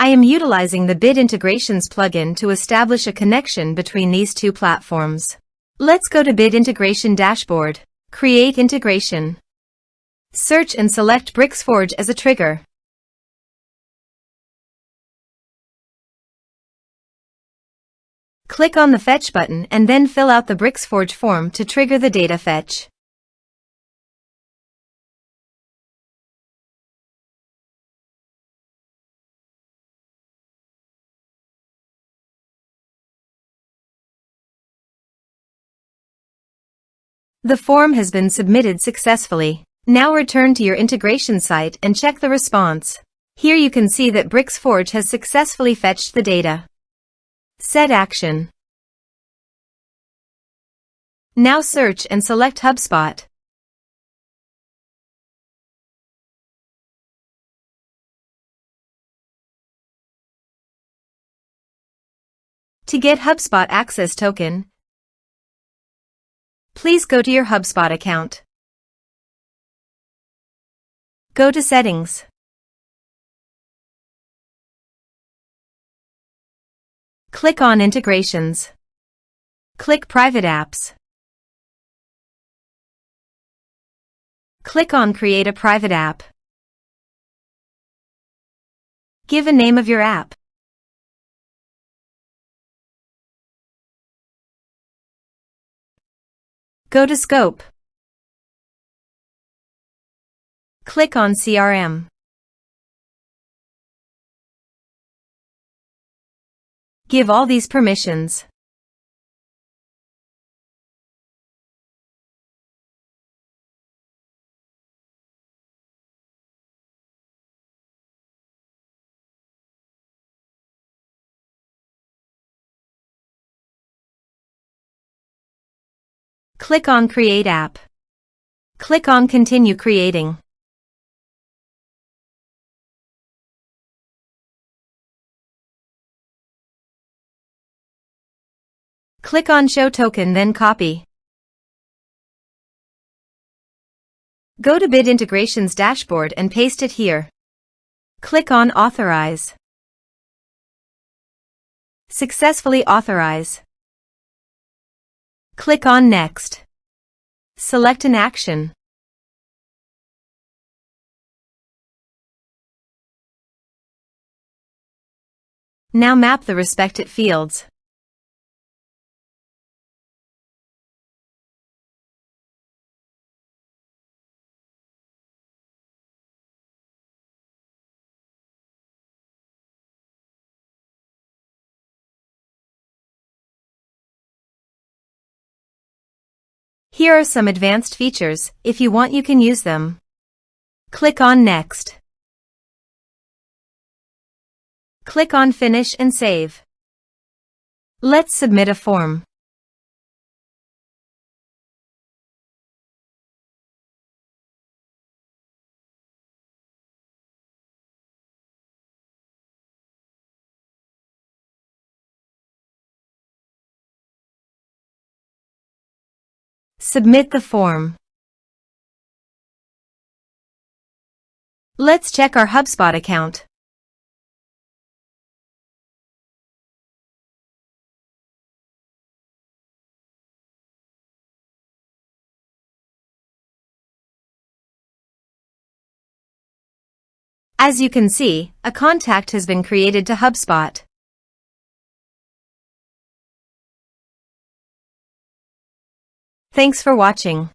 I am utilizing the Bit Integrations plugin to establish a connection between these two platforms. Let's go to Bit Integration Dashboard. Create integration. Search and select Bricksforge as a trigger. Click on the Fetch button and then fill out the Bricksforge form to trigger the data fetch. The form has been submitted successfully. Now return to your integration site and check the response. Here you can see that Bricksforge has successfully fetched the data. Set action. Now search and select HubSpot. To get HubSpot access token, please go to your HubSpot account. Go to Settings. Click on Integrations. Click Private Apps. Click on Create a Private App. Give a name of your app. Go to Scope. Click on CRM. Give all these permissions. Click on Create App. Click on Continue Creating. Click on Show Token, then copy. Go to Bit Integrations Dashboard and paste it here. Click on Authorize. Successfully authorize. Click on Next. Select an action. Now map the respective fields. Here are some advanced features. If you want, you can use them. Click on Next. Click on Finish and Save. Let's submit a form. Submit the form. Let's check our HubSpot account. As you can see, a contact has been created to HubSpot. Thanks for watching.